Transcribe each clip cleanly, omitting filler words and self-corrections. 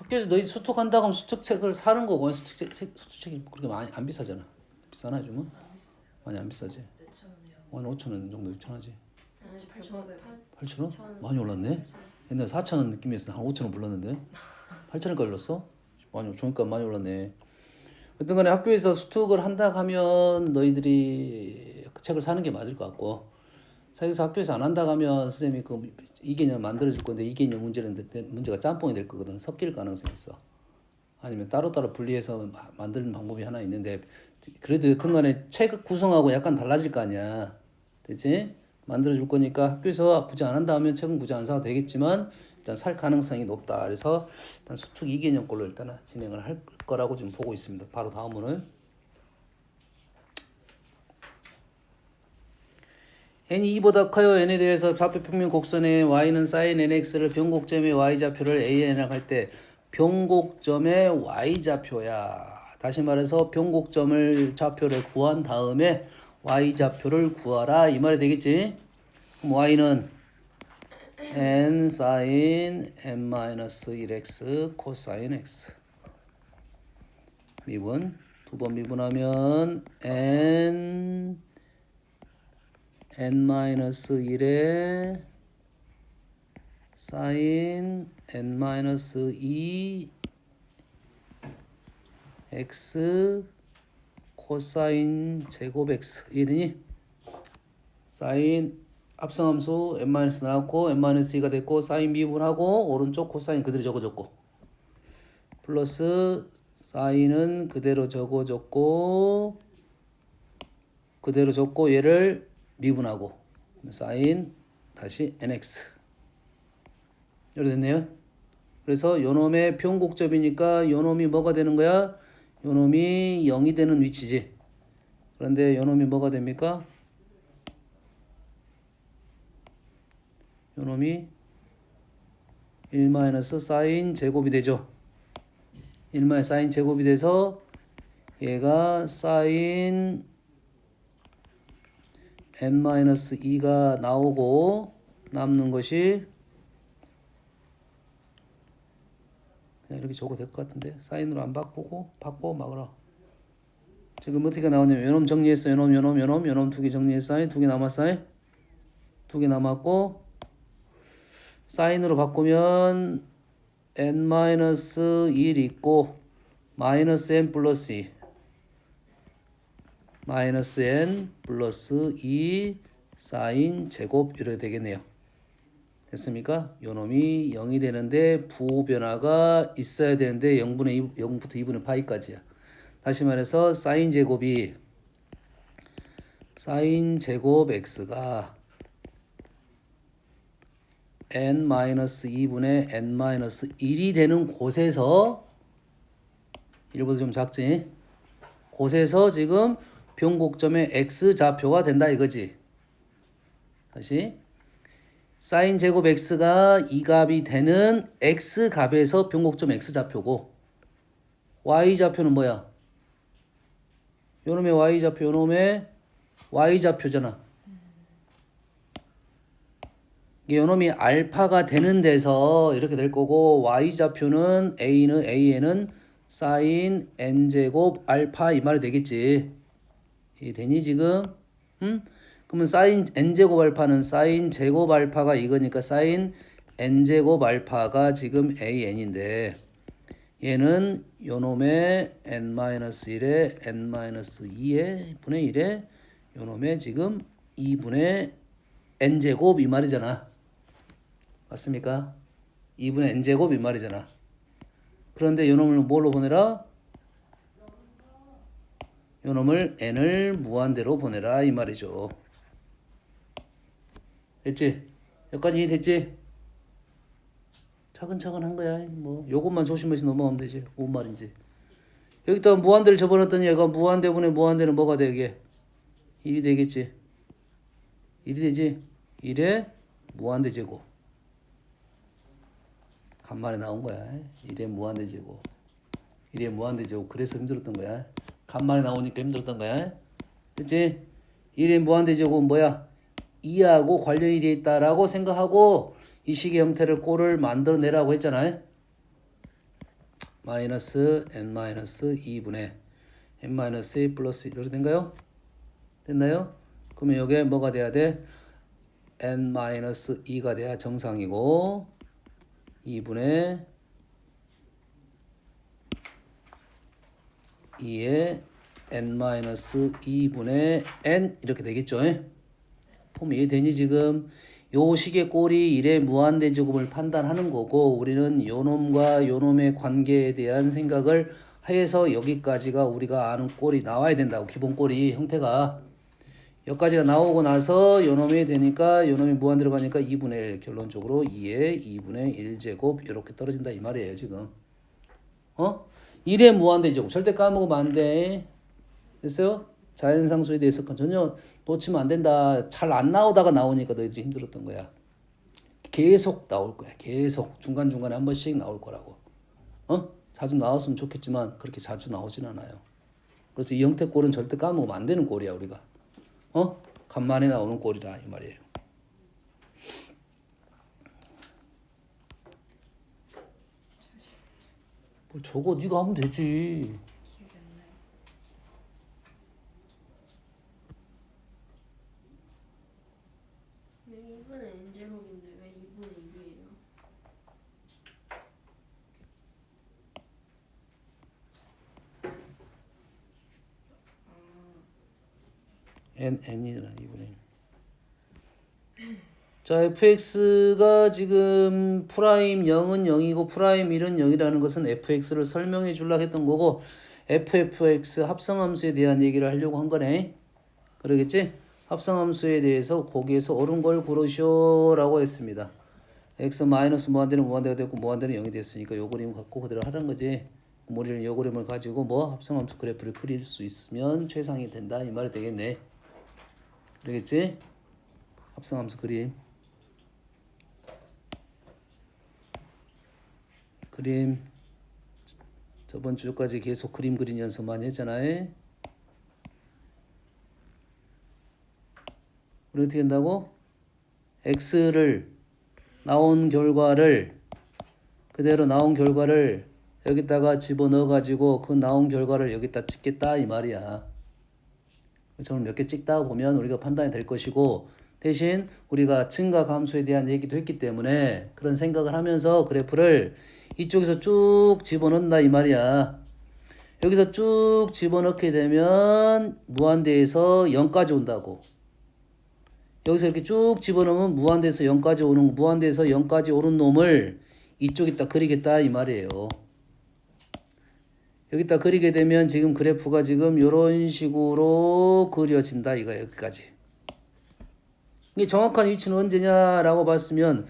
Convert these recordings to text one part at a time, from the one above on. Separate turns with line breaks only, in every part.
학교에서 너희 수특한다고 하면 수특책을 사는 거고 수특책이 그렇게 많이 안 비싸잖아. 비싸나 요즘은? 많이 안 비싸지.
몇천 원이요?
한 5천 원 정도 6천 하지.
8,500원.
8천 원? 많이 올랐네. 옛날에 4천 원 느낌이었어. 한 5천 원 불렀는데 8천 원까지 올랐어? 많이 좋으니까 많이 올랐네. 어떤 간에 학교에서 수특을 한다 하면 너희들이 그 책을 사는 게 맞을 것 같고 사실상 학교에서 안 한다 하면 선생님이 이 개념 만들어 줄 건데 이 개념 문제가 짬뽕이 될 거거든. 섞일 가능성이 있어. 아니면 따로따로 분리해서 만드는 방법이 하나 있는데 그래도 여튼 간에 책 구성하고 약간 달라질 거 아니야. 됐지? 만들어 줄 거니까 학교에서 굳이 안 한다 하면 책은 굳이 안 사도 되겠지만 일단 살 가능성이 높다. 그래서 일단 수특 2개년 걸로 일단 진행을 할 거라고 지금 보고 있습니다. 바로 다음은 n이 2보다 커요. n에 대해서 좌표 평면 곡선의 y는 sin nx를 변곡점의 y좌표를 an이라고 할 때 변곡점의 y좌표야. 다시 말해서 변곡점을 좌표를 구한 다음에 y좌표를 구하라 이 말이 되겠지. 그럼 y는 n sin n-1x 코사인 x 미분 두 번 미분하면 n-1에 sin n-2 x 코사인 제곱 x 이해되니? 사인 합성함수 n- 나왔고 n-2가 됐고 사인 미분하고 오른쪽 코사인 그대로 적어줬고 플러스 사인은 그대로 적어줬고 얘를 미분하고 사인 다시 nx 이렇게 됐네요. 그래서 요놈의 변곡점이니까 요놈이 뭐가 되는 거야? 요놈이 0이 되는 위치지. 그런데 요놈이 뭐가 됩니까? 요놈이 1 사인 제곱이 되죠. 1 사인 제곱이 돼서 얘가 사인 n-2가 나오고 남는 것이 그냥 이렇게 적어도 될 것 같은데 사인으로 안 바꾸고 막으라. 지금 어떻게 나오냐면 요놈 정리했어. 요놈 두 개 정리했어. 두 개 남았어. 두 개 남았고 사인으로 바꾸면 n-1 있고 마이너스 n 플러스 2 마이너스 n 플러스 2 사인 제곱 이렇게 되겠네요. 됐습니까? 요놈이 0이 되는데 부호변화가 있어야 되는데 0부터 2분의 파이까지야. 다시 말해서 사인 제곱 x가 n-2분의 n-1이 되는 곳에서 1보다 좀 작지? 곳에서 지금 변곡점의 x좌표가 된다 이거지. 다시 사인 제곱 x가 이 값이 되는 x값에서 변곡점 x좌표고 y좌표는 뭐야? 요놈의 y좌표 요놈의 y좌표잖아. 요놈이 알파가 되는 데서 이렇게 될 거고 y좌표는 an은 사인 n제곱 알파 이 말이 되겠지. 이 되니 지금? 응? 그러면 사인 n제곱 알파는 사인 제곱 알파가 이거니까 사인 n제곱 알파가 지금 an인데 얘는 요놈의 n-1에 n-2의 분의 1에 요놈의 지금 2분의 n제곱 이 말이잖아. 맞습니까? 2분의 n제곱 이 말이잖아. 그런데 요놈을 뭘로 보내라? 요놈을 n을 무한대로 보내라 이 말이죠. 됐지? 여기까지 이해됐지? 차근차근 한 거야. 뭐 요것만 조심해서 넘어가면 되지. 뭔 말인지. 여기다가 무한대를 집어넣었더니 얘가 무한대분의 무한대는 뭐가 되게? 1이 되겠지. 1이 되지? 1에 무한대 제곱. 간만에 나온 거야. 1에 무한대 제곱. 1에 무한대 제곱. 그래서 힘들었던 거야. 간만에 나오니까 힘들었던 거야. 그치? 1의 무한대 제곱은 뭐야? 2하고 관련이 되어 있다라고 생각하고 이 식의 형태를 꼴을 만들어내라고 했잖아요. 마이너스 n 마이너스 2분의 n 마이너스 1 플러스 이렇게 된가요? 됐나요? 그러면 여기에 뭐가 돼야 돼? n 마이너스 2가 돼야 정상이고 2분의 2에 n 마이너스 2분의 n 이렇게 되겠죠? 폼 이해되니 지금? 요 식의 꼴이 1의 무한대제곱을 판단하는 거고 우리는 요놈과 요놈의 관계에 대한 생각을 해서 여기까지가 우리가 아는 꼴이 나와야 된다고. 기본 꼴이 형태가 여기까지가 나오고 나서 요놈이 되니까 요놈이 무한대로 가니까 2분의 1 결론적으로 2의 2분의 1제곱 이렇게 떨어진다 이 말이에요 지금. 1의 무한대제곱 절대 까먹으면 안 돼. 됐어요? 자연상수에 대해서 전혀 놓치면 안 된다. 잘 안 나오다가 나오니까 너희들이 힘들었던 거야. 계속 나올 거야. 계속 중간중간에 한 번씩 나올 거라고. 자주 나왔으면 좋겠지만 그렇게 자주 나오진 않아요. 그래서 이 형태 꼴은 절대 까먹으면 안 되는 꼴이야 우리가. 간만에 나오는 꼴이다 이 말이에요. 뭐 저거 네가 하면 되지.
기억이 안 나요. 네, 2분의 n제곱인데 왜 2분의 1이에요?
n이잖아 2분의 1. 자 fx가 지금 프라임 0은 0이고 프라임 1은 0이라는 것은 fx를 설명해 주려고 했던 거고 ffx 합성함수에 대한 얘기를 하려고 한 거네. 그러겠지? 합성함수에 대해서 거기에서 옳은 걸 고르쇼라고 했습니다. x 마이너스 무한대는 무한대가 됐고 무한대는 0이 됐으니까 요 그림 갖고 그대로 하는 거지. 우리는 요 그림을 가지고 뭐 합성함수 그래프를 그릴 수 있으면 최상이 된다 이 말이 되겠네. 그러겠지? 합성함수 그림 저번 주까지 계속 그림 그린 연습 많이 했잖아요. 우리 어떻게 한다고? x를 그대로 나온 결과를 여기다가 집어넣어 가지고 그 나온 결과를 여기다 찍겠다 이 말이야. 저는 몇 개 찍다 보면 우리가 판단이 될 것이고 대신 우리가 증가 함수에 대한 얘기도 했기 때문에 그런 생각을 하면서 그래프를 이쪽에서 쭉 집어넣는다 이 말이야. 여기서 쭉 집어넣게 되면 무한대에서 0까지 온다고. 여기서 이렇게 쭉 집어넣으면 무한대에서 0까지 오는 놈을 이쪽에다 그리겠다 이 말이에요. 여기다 그리게 되면 지금 그래프가 지금 이런 식으로 그려진다 이거야. 여기까지. 이게 정확한 위치는 언제냐라고 봤으면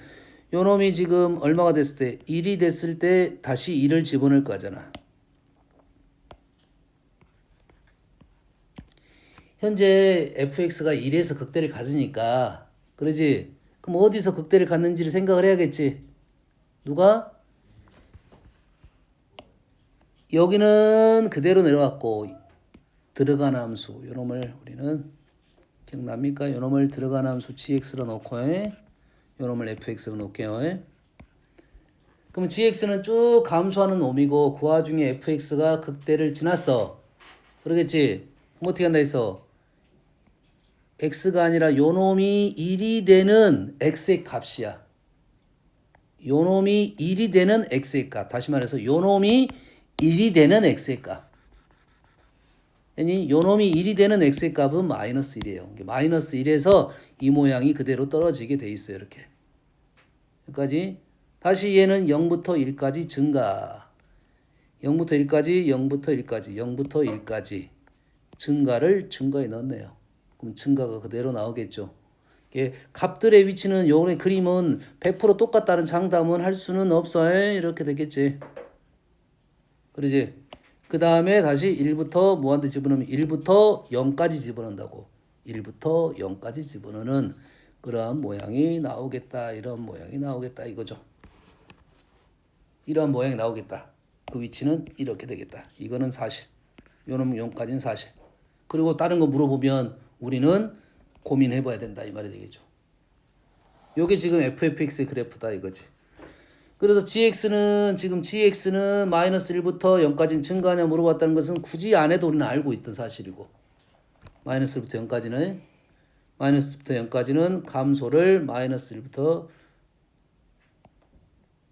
요 놈이 지금 얼마가 됐을 때 1이 됐을 때 다시 1을 집어넣을 거잖아. 현재 fx가 1에서 극대를 가지니까 그러지. 그럼 어디서 극대를 갖는지를 생각을 해야겠지. 누가? 여기는 그대로 내려왔고 들어간 함수 요놈을 우리는 기억납니까? 요놈을 들어간 함수 gx로 놓고 요놈을 fx로 놓을게요. 그러면 gx는 쭉 감소하는 놈이고 그 와중에 fx가 극대를 지났어. 그러겠지? 그럼 어떻게 한다 했어? x가 아니라 요놈이 1이 되는 x의 값이야. 요놈이 1이 되는 x의 값. 다시 말해서 요놈이 1이 되는 x의 값. 아니 요놈이 1이 되는 x의 값은 마이너스 1이에요. 마이너스 1에서 이 모양이 그대로 떨어지게 돼 있어요. 이렇게. 여기까지. 다시 얘는 0부터 1까지 증가. 0부터 1까지, 0부터 1까지, 0부터 1까지 증가를 증가에 넣었네요. 그럼 증가가 그대로 나오겠죠. 값들의 위치는 요번에 그림은 100% 똑같다는 장담은 할 수는 없어요. 이렇게 되겠지. 그러지? 그 다음에 다시 1부터 무한대 집어넣으면 1부터 0까지 집어넣는다고. 1부터 0까지 집어넣는 그러한 모양이 나오겠다. 이런 모양이 나오겠다 이거죠. 이러한 모양이 나오겠다. 그 위치는 이렇게 되겠다. 이거는 사실. 요놈 0까지는 사실. 그리고 다른 거 물어보면 우리는 고민해봐야 된다 이 말이 되겠죠. 요게 지금 fx의 그래프다 이거지. 그래서 지금 gx는 마이너스 1부터 0까지는 증가하냐 물어봤다는 것은 굳이 안 해도 우리는 알고 있던 사실이고 마이너스 1부터 0까지는 감소를 마이너스 1부터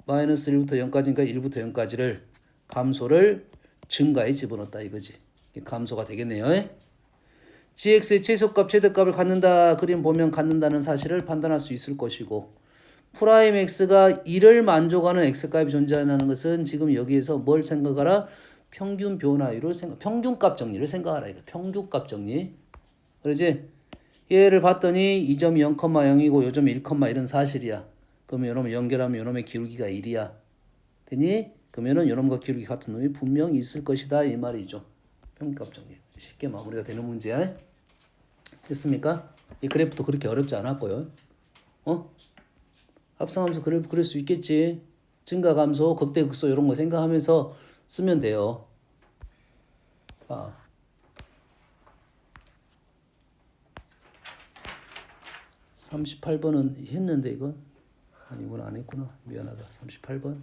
0까지니까 1부터 0까지를 감소를 증가에 집어넣었다 이거지. 감소가 되겠네요. gx의 최소값 최대값을 갖는다 그림 보면 갖는다는 사실을 판단할 수 있을 것이고 프라임 x가 1을 만족하는 x값이 존재한다는 것은 지금 여기에서 뭘 생각하라? 평균 변화율을 평균값 정리를 생각하라 이거. 평균값 정리. 그러지? 얘를 봤더니 이 점이 0,0이고 요 점이 1,1은 사실이야. 그러면 요놈을 연결하면 요놈의 기울기가 1이야. 되니? 그러면은 요놈과 기울기 같은 놈이 분명히 있을 것이다 이 말이죠. 평균값 정리. 쉽게 마무리가 되는 문제야. 됐습니까? 이 그래프도 그렇게 어렵지 않았고요. 합성함수 그래프 그릴 수 있겠지. 증가 감소, 극대 극소 이런 거 생각하면서 쓰면 돼요. 38번은 했는데 이건 아니구나 안 했구나 미안하다. 38번.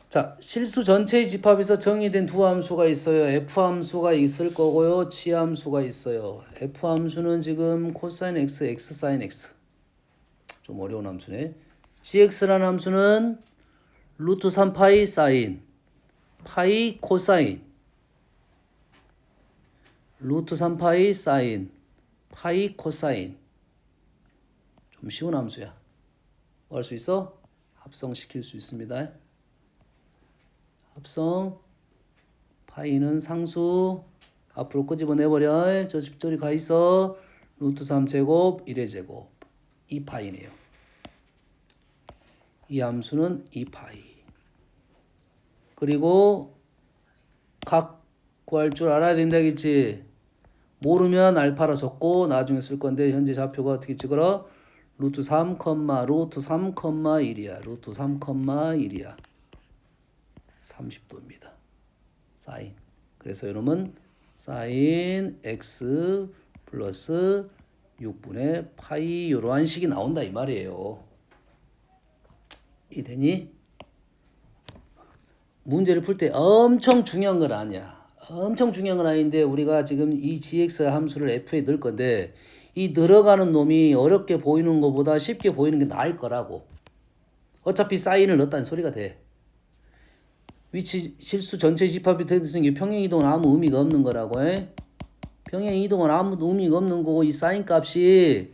자, 실수 전체의 집합에서 정의된 두 함수가 있어요. f 함수가 있을 거고요. g 함수가 있어요. f 함수는 지금 코사인 x, x 사인 x. 좀 어려운 함수네. gx라는 함수는 루트 3파이 사인, 파이 코사인. 루트 3파이 사인, 파이 코사인. 좀 쉬운 함수야. 뭐 할 수 있어? 합성시킬 수 있습니다. 합성 파이는 상수 앞으로 끄집어내버려. 저 집절이 가있어. 루트 3제곱 1의 제곱 2파이네요. 이 함수는 2파이. 그리고 각 구할 줄 알아야 된다겠지. 모르면 알파로 적고 나중에 쓸 건데 현재 좌표가 어떻게 찍어라? 루트 3, 루트 3,1이야. 루트 3,1이야. 30도입니다. 사인. 그래서 이놈은 사인 x 플러스 6분의 파이 이러한 식이 나온다 이 말이에요. 이되니? 문제를 풀 때 엄청 중요한 건 아니야. 엄청 중요한 건 아닌데 우리가 지금 이 gx 함수를 f에 넣을 건데 이 늘어가는 놈이 어렵게 보이는 것보다 쉽게 보이는 게 나을 거라고. 어차피 사인을 넣었다는 소리가 돼. 위치 실수 전체 집합이 되는 평행 이동은 아무 의미가 없는 거라고. 평행 이동은 아무 의미가 없는 거고 이 사인 값이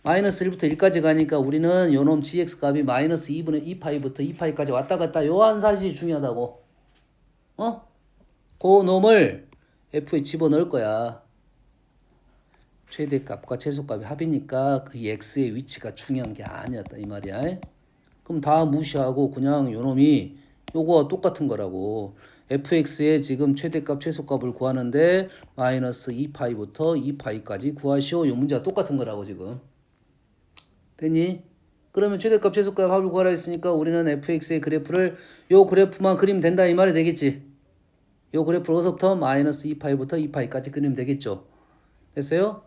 마이너스 1부터 1까지 가니까 우리는 요놈 gx 값이 마이너스 2분의 2파이부터 2파이까지 왔다 갔다 요 한 사실이 중요하다고. 그 놈을 f에 집어넣을 거야. 최대값과 최소값이 합이니까 그 x의 위치가 중요한 게 아니었다 이 말이야. 그럼 다 무시하고 그냥 요놈이 요거와 똑같은 거라고. fx의 지금 최대값 최소값을 구하는데 마이너스 2파이부터 2파이까지 구하시오. 요 문제와 똑같은 거라고 지금. 됐니? 그러면 최대값 최소값 합을 구하라 했으니까 우리는 fx의 그래프를 요 그래프만 그리면 된다 이 말이 되겠지. 요 그래프를 어서부터 마이너스 2파이부터 2파이까지 그리면 되겠죠. 됐어요?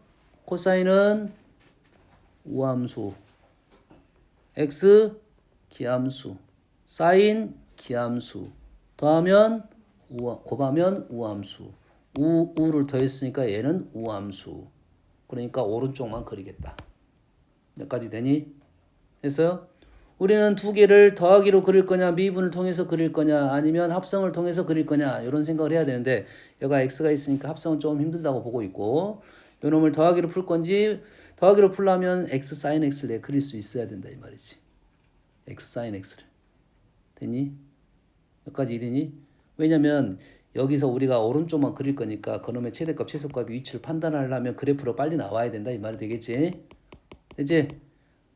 코사인은 우함수, x 기함수, 사인 기함수, 더하면 곱하면 우함수. 우를 더했으니까 얘는 우함수. 그러니까 오른쪽만 그리겠다. 여기까지 되니? 됐어요? 우리는 두 개를 더하기로 그릴 거냐, 미분을 통해서 그릴 거냐, 아니면 합성을 통해서 그릴 거냐 이런 생각을 해야 되는데 여기가 x가 있으니까 합성은 좀 힘들다고 보고 있고 요 놈을 더하기로 풀 건지 더하기로 풀려면 x sin x를 내 그릴 수 있어야 된다 이 말이지. x sin x를. 되니? 여기까지 이되니? 왜냐면 여기서 우리가 오른쪽만 그릴 거니까 그놈의 최대값 최소값 위치를 판단하려면 그래프로 빨리 나와야 된다 이 말이 되겠지. 이제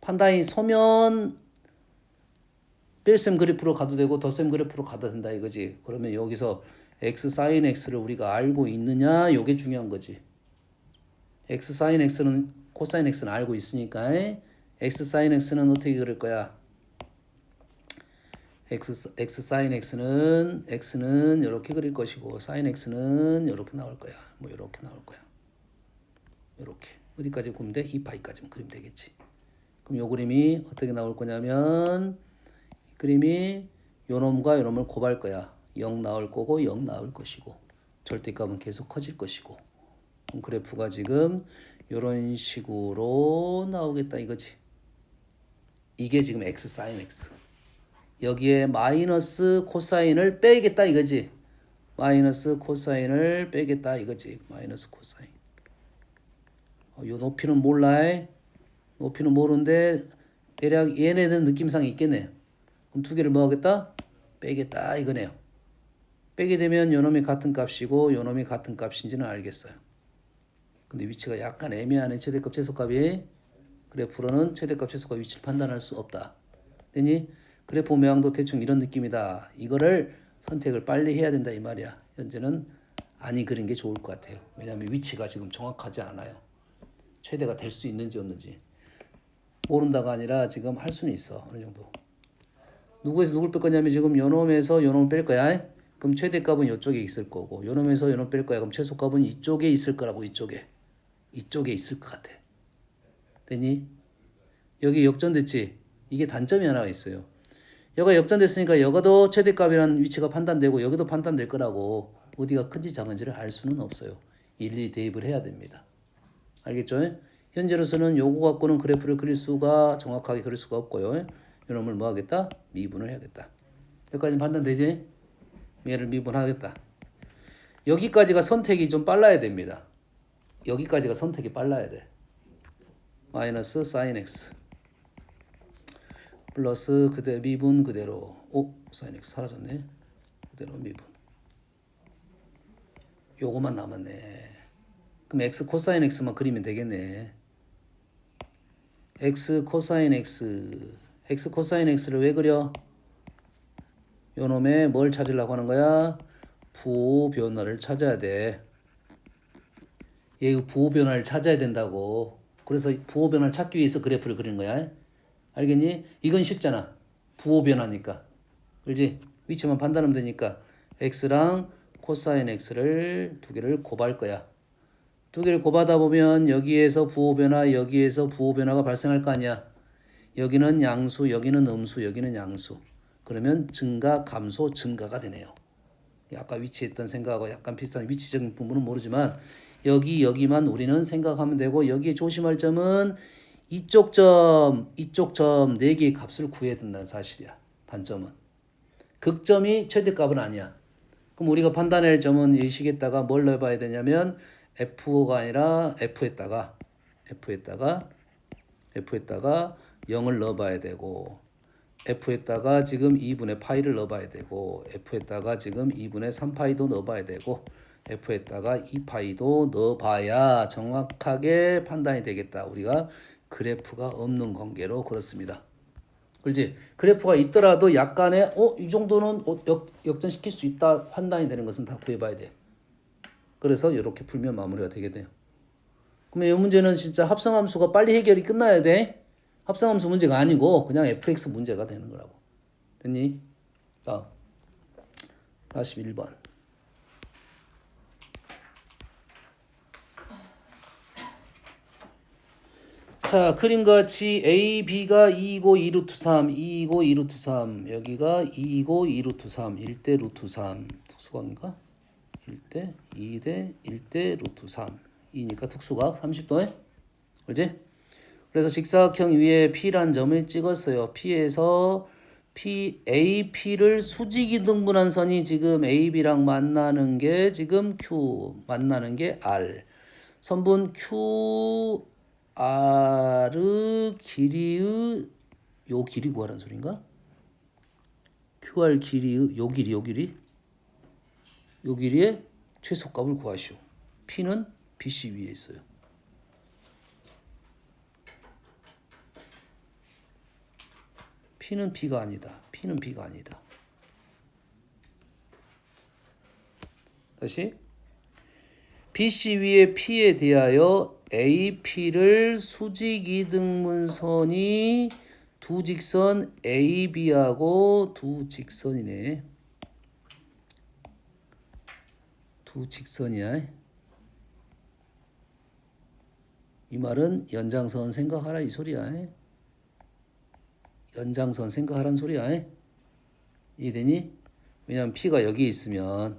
판단이 소면 뺄셈 그래프로 가도 되고 덧셈 그래프로 가도 된다 이거지. 그러면 여기서 x sin x를 우리가 알고 있느냐 요게 중요한 거지. x sin x는 코사인 x는 알고 있으니까 x sin x는 어떻게 그릴 거야? x sin x는 이렇게 그릴 것이고 sin x는 이렇게 나올 거야. 뭐 이렇게 나올 거야. 이렇게 어디까지 그리면 돼? 2파이까지만 그리면 되겠지. 그럼 요 그림이 어떻게 나올 거냐면 이 그림이 요 놈과 요 놈을 곱할 거야. 0 나올 거고 0 나올 것이고 절대값은 계속 커질 것이고 그럼 그래프가 지금 요런 식으로 나오겠다 이거지. 이게 지금 x 사인 x. 여기에 마이너스 코사인을 빼겠다 이거지. 마이너스 코사인을 빼겠다 이거지. 마이너스 코사인. 요 높이는 몰라. 높이는 모르는데 대략 얘네들 느낌상 있겠네. 그럼 두 개를 뭐 하겠다? 빼겠다 이거네요. 빼게 되면 요 놈이 같은 값이고 요 놈이 같은 값인지는 알겠어요. 근데 위치가 약간 애매하네. 최대값 최소값이. 그래프로는 최대값 최소값 위치를 판단할 수 없다. 됐니? 그래프 모양도 대충 이런 느낌이다. 이거를 선택을 빨리 해야 된다 이 말이야. 현재는 아니 그린 게 좋을 것 같아요. 왜냐하면 위치가 지금 정확하지 않아요. 최대가 될 수 있는지 없는지 모른다가 아니라 지금 할 수는 있어. 어느 정도. 누구에서 누굴 뺄 거냐면 지금 요 놈에서 요 놈을 뺄 거야. 그럼 최대값은 이쪽에 있을 거고 요 놈에서 요 놈 뺄 거야. 그럼 최소값은 이쪽에 있을 거라고. 이쪽에 있을 것 같아. 됐니? 여기 역전됐지? 이게 단점이 하나가 있어요. 여가 역전됐으니까 여가도 최대값이라는 위치가 판단되고 여기도 판단될 거라고 어디가 큰지 작은지를 알 수는 없어요. 일일이 대입을 해야 됩니다. 알겠죠? 현재로서는 요거 갖고는 그래프를 그릴 수가 정확하게 그릴 수가 없고요. 이놈을 뭐 하겠다? 미분을 해야겠다. 여기까지는 판단되지? 얘를 미분하겠다. 여기까지가 선택이 좀 빨라야 됩니다. 여기까지가 선택이 빨라야 돼. 마이너스 사인 x 플러스 미분 그대로 사인 x 사라졌네. 그대로 미분. 요거만 남았네. 그럼 x 코사인 x만 그리면 되겠네. x 코사인 x를 왜 그려? 요 놈의 뭘 찾으려고 하는 거야? 부호 변화를 찾아야 돼. 얘 부호 변화를 찾아야 된다고. 그래서 부호 변화를 찾기 위해서 그래프를 그리는 거야. 알겠니? 이건 쉽잖아. 부호 변화니까. 그렇지? 위치만 판단하면 되니까 x랑 코사인 x를 두 개를 곱할 거야. 두 개를 곱하다 보면 여기에서 부호 변화, 여기에서 부호 변화가 발생할 거 아니야. 여기는 양수, 여기는 음수, 여기는 양수. 그러면 증가, 감소, 증가가 되네요. 아까 위치했던 생각하고 약간 비슷한 위치적인 부분은 모르지만 여기만 우리는 생각하면 되고 여기에 조심할 점은 이쪽 점 4개의 값을 구해야 된다는 사실이야. 단점은. 극점이 최대값은 아니야. 그럼 우리가 판단할 점은 이 식에다가 뭘 넣어봐야 되냐면 F가 아니라 F에다가 0을 넣어봐야 되고 F에다가 지금 2분의 파이를 넣어봐야 되고 F에다가 지금 2분의 3파이도 넣어봐야 되고 F에다가 2파이도 넣어봐야 정확하게 판단이 되겠다. 우리가 그래프가 없는 관계로 그렇습니다. 그렇지? 그래프가 있더라도 약간의 이 정도는 역전시킬 수 있다 판단이 되는 것은 다 구해봐야 돼. 그래서 이렇게 풀면 마무리가 되게 돼요. 그러면 이 문제는 진짜 합성함수가 빨리 해결이 끝나야 돼. 합성함수 문제가 아니고 그냥 fx 문제가 되는 거라고. 됐니? 다음 41번. 자, 그림같이 A, B가 2이고 2루트 3, 2이고 2루트 3, 여기가 2이고 2루트 3, 1대 루트 3, 특수각인가? 1대 2대 1대 루트 3, 2니까 특수각 30도에, 그렇지? 그래서 직사각형 위에 P란 점을 찍었어요. P에서 AP를 수직이 등분한 선이 지금 AB랑 만나는 게 지금 Q, 만나는 게 R. 선분 QR 길이의 요 길이 구하라는 소린가? QR 길이의 요 길이의 최소값을 구하시오. P는 BC 위에 있어요. P는 B가 아니다. 다시 BC 위에 P에 대하여 AP를 수직 이등분선이 두 직선 AB하고 두 직선이네. 두 직선이야. 이 말은 연장선 생각하라 이 소리야. 연장선 생각하란 소리야. 이해되니? 왜냐면 P가 여기 있으면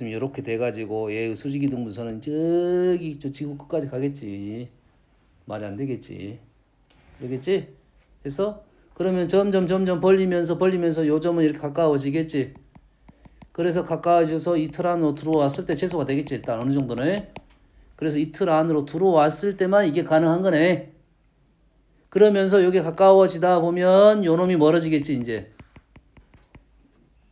이렇게 돼가지고 얘 수직이동분선은 저기 저 지구 끝까지 가겠지. 말이 안 되겠지. 그러겠지? 그래서 그러면 점점 벌리면서 요 점은 이렇게 가까워지겠지. 그래서 가까워져서 이 틀 안으로 들어왔을 때 최소가 되겠지. 일단 어느 정도는. 그래서 이 틀 안으로 들어왔을 때만 이게 가능한 거네. 그러면서 여기 가까워지다 보면 요 놈이 멀어지겠지 이제.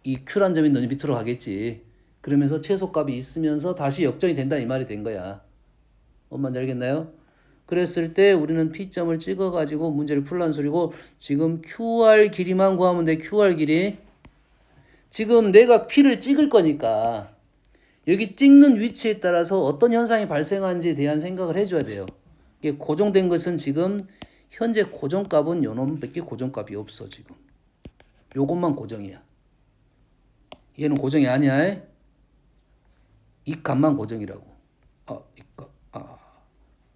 이 Q란 점이 너 밑으로 가겠지. 그러면서 최소값이 있으면서 다시 역전이 된다 이 말이 된 거야. 뭔 말인지 알겠나요? 그랬을 때 우리는 P점을 찍어가지고 문제를 풀란 소리고 지금 QR 길이만 구하면 돼. QR 길이. 지금 내가 P를 찍을 거니까 여기 찍는 위치에 따라서 어떤 현상이 발생하는지에 대한 생각을 해줘야 돼요. 이게 고정된 것은 지금 현재 고정값은 요놈밖에 고정값이 없어 지금. 요것만 고정이야. 얘는 고정이 아니야. 이 값만 고정이라고. 이 값.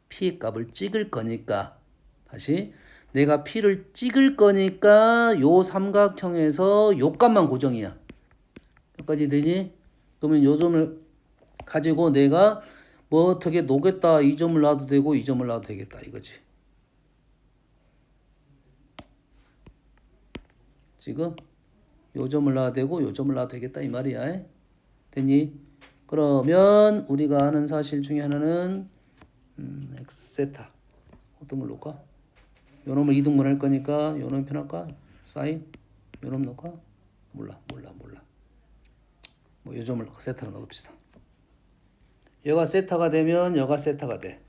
P의 값을 찍을 거니까 다시 내가 P를 찍을 거니까 요 삼각형에서 요 값만 고정이야. 여기까지 되니? 그러면 요 점을 가지고 내가 뭐 어떻게 놓겠다. 이 점을 놔도 되고 이 점을 놔도 되겠다 이거지. 지금 요 점을 놔도 되고 요 점을 놔도 되겠다 이 말이야. 됐니? 그러면 우리가 아는 사실 중에 하나는 x 세타 어떤 걸 놓을까? 요 놈을 이등분 할 거니까 요 놈 편할까? 사인 요 놈 놓을까? 몰라. 뭐 요 점을 세타로 넣읍시다. 얘가 세타가 되면 얘가 세타가 돼.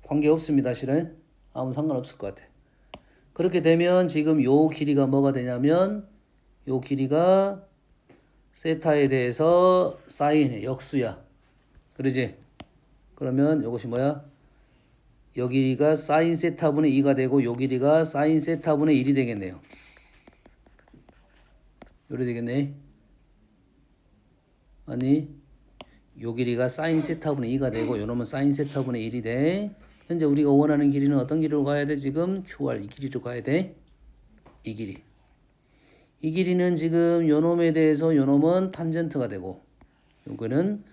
관계 없습니다. 실은 아무 상관없을 것 같아. 그렇게 되면 지금 요 길이가 뭐가 되냐면 요 길이가 세타에 대해서 사인의 역수야. 그러지? 그러면 이것이 뭐야? 요 길이가 사인 세타분의 2가 되고 요 길이가 사인 세타분의 1이 되겠네요. 요래 되겠네. 아니 요 길이가 사인 세타분의 2가 되고 요 놈은 사인 세타분의 1이 돼. 현재 우리가 원하는 길이는 어떤 길이로 가야 돼? 지금 QR 이 길이로 가야 돼. 이 길이. 이 길이는 지금 요 놈에 대해서 요 놈은 탄젠트가 되고 요거는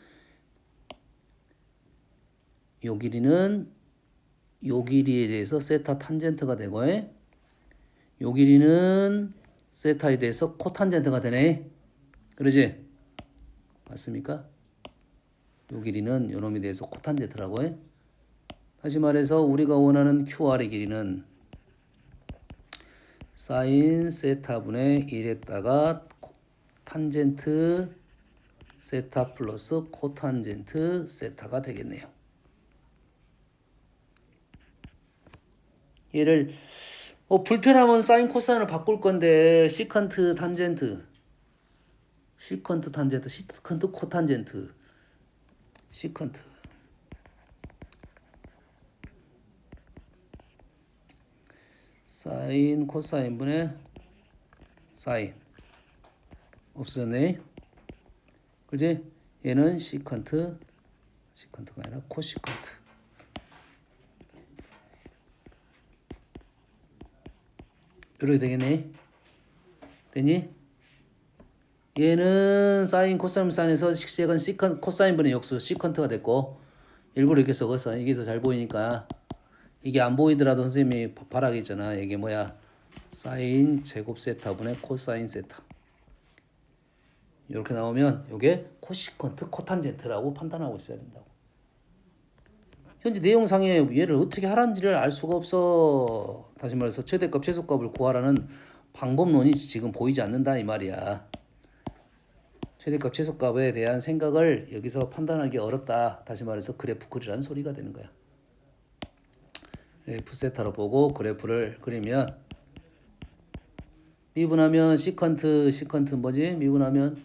요 길이는 요 길이에 대해서 세타 탄젠트가 되고 요 길이는 세타에 대해서 코탄젠트가 되네. 그러지? 맞습니까? 요 길이는 요 놈에 대해서 코탄젠트라고 다시 말해서 우리가 원하는 QR의 길이는 사인 세타분의 1에다가 탄젠트 세타 플러스 코탄젠트 세타가 되겠네요. 얘를 불편하면 사인 코사인을 바꿀 건데 시컨트 탄젠트 시컨트 코탄젠트 시컨트 사인 코사인 분의 사인 없어졌네. 그지? 얘는 시컨트가 아니라 코시컨트. 이렇게 되겠네. 되니? 얘는 사인 코사인 사인에서 식색은 시컨 코사인 분의 역수 시컨트가 됐고 일부러 이렇게 적었어. 이게 더 잘 보이니까. 이게 안 보이더라도 선생님이 바라겠잖아. 이게 뭐야? 사인 제곱 세타분의 코사인 세타. 이렇게 나오면 이게 코시컨트 코탄젠트라고 판단하고 있어야 된다고. 현재 내용상에 얘를 어떻게 하란지를 알 수가 없어. 다시 말해서 최대값 최소값을 구하라는 방법론이 지금 보이지 않는다 이 말이야. 최대값 최소값에 대한 생각을 여기서 판단하기 어렵다. 다시 말해서 그래프 그리라는 소리가 되는 거야. F 세타로 보고 그래프를 그리면 미분하면 시컨트 뭐지? 미분하면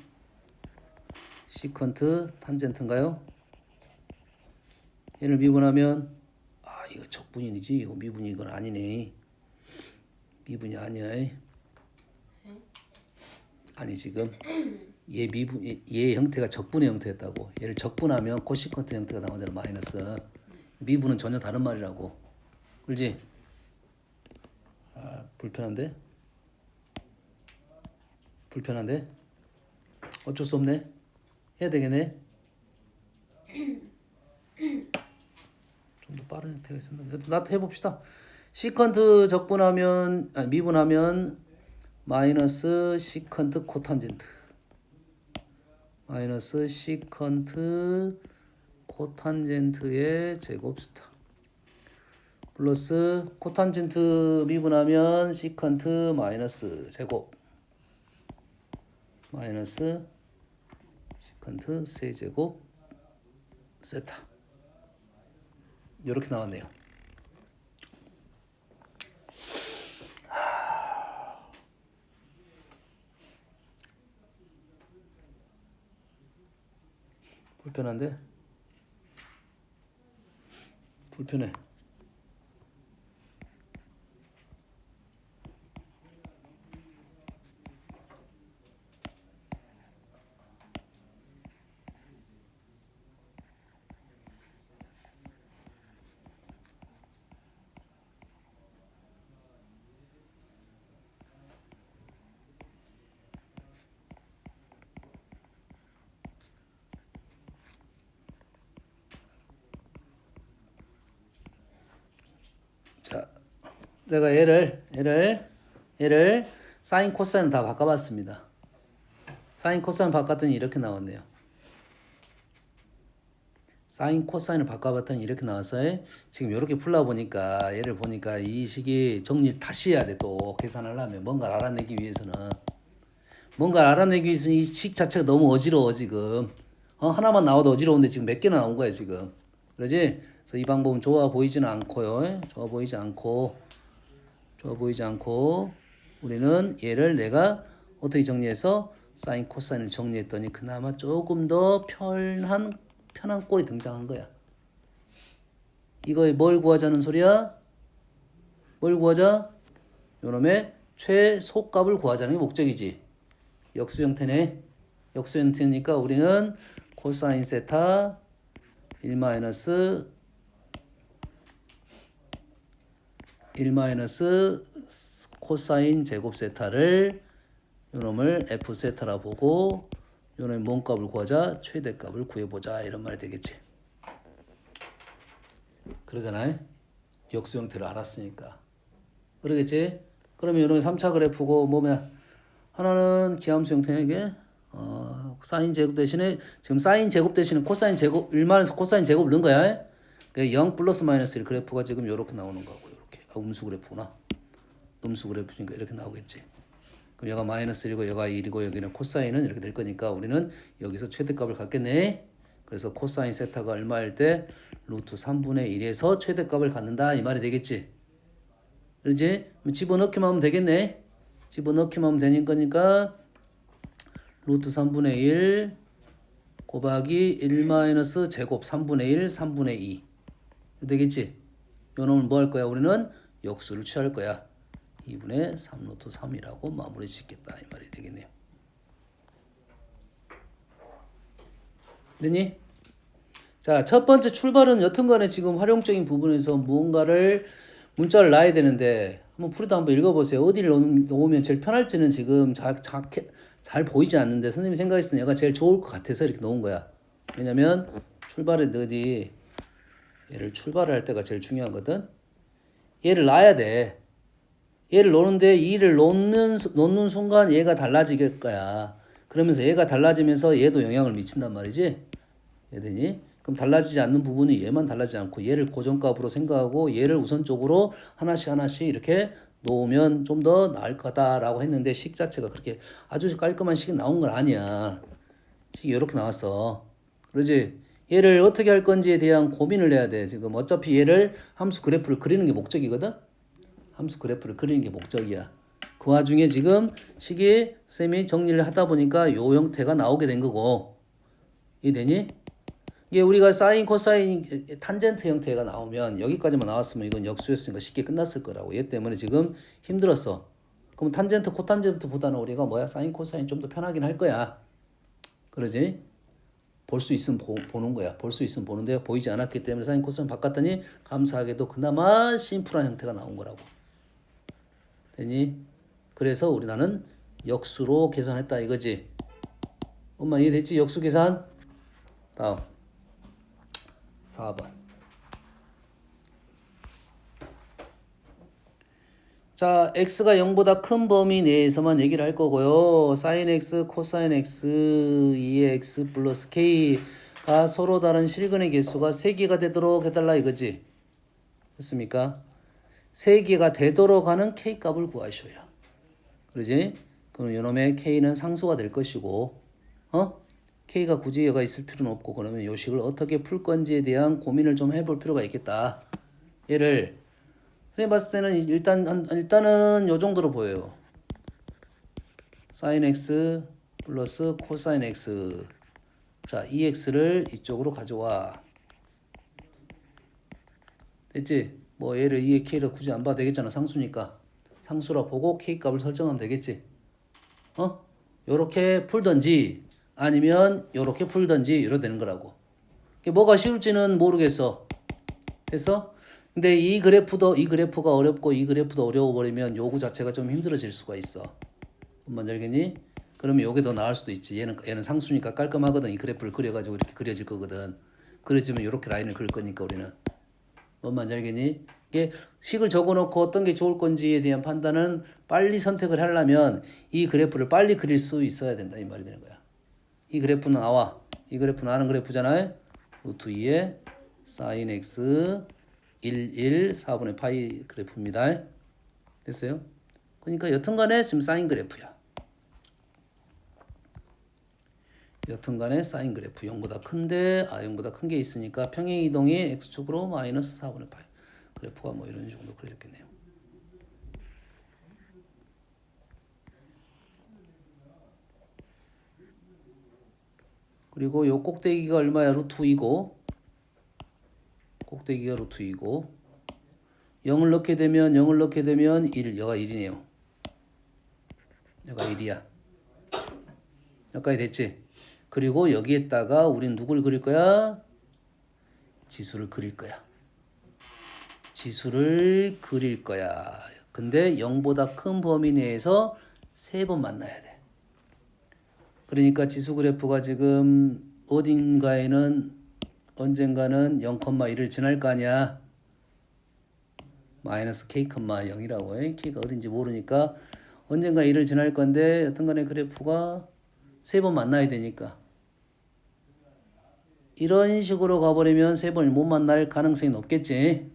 시컨트 탄젠트인가요? 얘를 미분하면 이거 적분이지. 이거 미분이 이건 아니네. 미분이 아니야. 아니 지금 얘 형태가 적분의 형태였다고. 얘를 적분하면 코시컨트 형태가 나오잖아. 마이너스. 미분은 전혀 다른 말이라고. 그렇지? 불편한데? 불편한데? 어쩔 수 없네. 해야 되겠네. 좀 더 빠른 형태가 있었는데 나도 해봅시다. 시컨트 적분하면 아니 미분하면 마이너스 시컨트 코탄젠트 마이너스 시컨트 코탄젠트의 제곱 스타 플러스 코탄젠트 미분하면 시컨트 마이너스 제곱 마이너스 시컨트 세제곱 세타 이렇게 나왔네요. 불편한데? 불편해. 자, 내가 얘를 사인 코사인 다 바꿔봤습니다. 사인 코사인 바꿨더니 이렇게 나왔네요. 사인 코사인을 바꿔봤더니 이렇게 나와서 지금 이렇게 풀어보니까 얘를 보니까 이 식이 정리 다시 해야 돼. 또 계산하려면 뭔가를 알아내기 위해서는 이 식 자체가 너무 어지러워 지금. 하나만 나와도 어지러운데 지금 몇 개나 나온 거야 지금. 그러지? 그래서 이 방법은 좋아 보이지는 않고요. 좋아 보이지 않고 우리는 얘를 내가 어떻게 정리해서 사인 코사인을 정리했더니 그나마 조금 더 편한 꼴이 등장한 거야. 이거에 뭘 구하자는 소리야? 뭘 구하자? 요놈의 최소값을 구하자는 게 목적이지. 역수 형태네. 역수 형태니까 우리는 코사인 세타 1 마이너스 코사인 제곱 세타를 요놈을 f 세타라 보고 요놈의 몸값을 구하자 최대값을 구해보자 이런 말이 되겠지. 그러잖아요. 역수 형태를 알았으니까. 그러겠지? 그러면 요놈의 3차 그래프고 뭐면 하나는 기함수 형태냐 이게? 사인 제곱 대신에 지금 사인 제곱 대신에 코사인 제곱 1만에서 코사인 제곱을 넣은 거야. 0 플러스 마이너스 1 그래프가 지금 이렇게 나오는 거고 이렇게. 음수 그래프구나. 음수 그래프니까 이렇게 나오겠지. 그럼 얘가 마이너스 1이고 얘가 1이고 여기는 코사인은 이렇게 될 거니까 우리는 여기서 최대값을 갖겠네. 그래서 코사인 세타가 얼마일 때 루트 3분의 1에서 최대값을 갖는다 이 말이 되겠지. 그렇지? 집어넣기만 하면 되겠네. 집어넣기만 하면 되는 거니까 루트 3분의 1 곱하기 1 마이너스 제곱 3분의 1 3분의 2 되겠지? 요 놈은 뭐 할 거야? 우리는 역수를 취할 거야. 2분의 3 루트 3이라고 마무리 짓겠다 이 말이 되겠네요. 됐니? 자, 첫 번째 출발은 여튼간에 지금 활용적인 부분에서 무언가를 문자를 놔야 되는데 한번 풀이도 한번 읽어보세요. 어디를 놓으면 제일 편할지는 지금 잘 보이지 않는데 선생님이 생각했을 때 얘가 제일 좋을 것 같아서 이렇게 놓은 거야. 왜냐면 출발에 넣으니 얘를 출발을 할 때가 제일 중요하거든. 얘를 놔야 돼. 얘를 놓는데 이를 놓는 순간 얘가 달라질 거야. 그러면서 얘가 달라지면서 얘도 영향을 미친단 말이지. 얘들이 그럼 달라지지 않는 부분이 얘만 달라지지 않고 얘를 고정값으로 생각하고 얘를 우선적으로 하나씩 이렇게 놓으면 좀 더 나을 거다라고 했는데 식 자체가 그렇게 아주 깔끔한 식이 나온 건 아니야. 식이 이렇게 나왔어. 그러지? 얘를 어떻게 할 건지에 대한 고민을 해야 돼. 지금 어차피 얘를 함수 그래프를 그리는 게 목적이거든. 함수 그래프를 그리는 게 목적이야. 그 와중에 지금 식이 쌤이 정리를 하다 보니까 요 형태가 나오게 된 거고. 이해되니? 이게 우리가 사인, 코사인, 탄젠트 형태가 나오면 여기까지만 나왔으면 이건 역수였으니까 쉽게 끝났을 거라고. 얘 때문에 지금 힘들었어. 그럼 탄젠트, 코탄젠트보다는 우리가 뭐야? 사인, 코사인 좀 더 편하긴 할 거야. 그러지? 볼 수 있으면 보는 거야. 볼 수 있으면 보는데 보이지 않았기 때문에 사인, 코사인 바꿨더니 감사하게도 그나마 심플한 형태가 나온 거라고. 됐니? 그래서 우리 나는 역수로 계산했다 이거지. 엄마 이해됐지? 역수 계산. 다음 4번. 자, x가 0보다 큰 범위 내에서만 얘기를 할 거고요. sin x, 코사인 x, 2x 플러스 k가 서로 다른 실근의 개수가 3개가 되도록 해달라 이거지. 됐습니까? 3개가 되도록 하는 k 값을 구하셔야. 그러지? 그럼 요놈의 k는 상수가 될 것이고, k가 굳이 얘가 있을 필요는 없고, 그러면 요 식을 어떻게 풀 건지에 대한 고민을 좀 해볼 필요가 있겠다. 얘를 선생님 봤을 때는 일단은 요 정도로 보여요. sin x 플러스 코사인 x. 자, 2x를 이쪽으로 가져와. 됐지? 뭐 얘를 2의 k를 굳이 안 봐도 되겠잖아. 상수니까. 상수라 보고 k 값을 설정하면 되겠지. 요렇게 풀던지 아니면 요렇게 풀던지 이러 되는 거라고. 뭐가 쉬울지는 모르겠어. 됐어? 근데 이 그래프가 어렵고 이 그래프도 어려워 버리면 요구 자체가 좀 힘들어질 수가 있어. 뭔지 알겠니? 그러면 요게 더 나을 수도 있지. 얘는 상수니까 깔끔하거든. 이 그래프를 그려가지고 이렇게 그려질 거거든. 그려지면 이렇게 라인을 그릴 거니까 우리는. 뭔지 알겠니? 이게 식을 적어놓고 어떤 게 좋을 건지에 대한 판단은 빨리 선택을 하려면 이 그래프를 빨리 그릴 수 있어야 된다 이 말이 되는 거야. 이 그래프는 나와. 이 그래프는 아는 그래프잖아요. 루트 2에 sin x 1, 4분의 파이 그래프입니다. 됐어요? 그러니까 여튼간에 지금 사인 그래프야. 여튼간에 사인 그래프 0보다 큰데 0보다 큰 게 있으니까 평행 이동이 x축으로 마이너스 4분의 파이 그래프가 뭐 이런 정도 그려졌겠네요. 그리고 요 꼭대기가 얼마야? 루트 2고 꼭대기가 루트 2고 0을 넣게 되면 1, 여가 1이네요. 여가 1이야. 여기까지 됐지? 그리고 여기에다가 우린 누굴 그릴 거야? 지수를 그릴 거야. 지수를 그릴 거야. 근데 0보다 큰 범위 내에서 3번 만나야 돼. 그러니까 지수 그래프가 지금 어딘가에는 언젠가는 0,1을 지날 거 아니야. 마이너스 k,0이라고 해. k가 어딘지 모르니까 언젠가 1을 지날 건데 여튼간에 그래프가 3번 만나야 되니까 이런 식으로 가버리면 3번을 못 만날 가능성이 높겠지.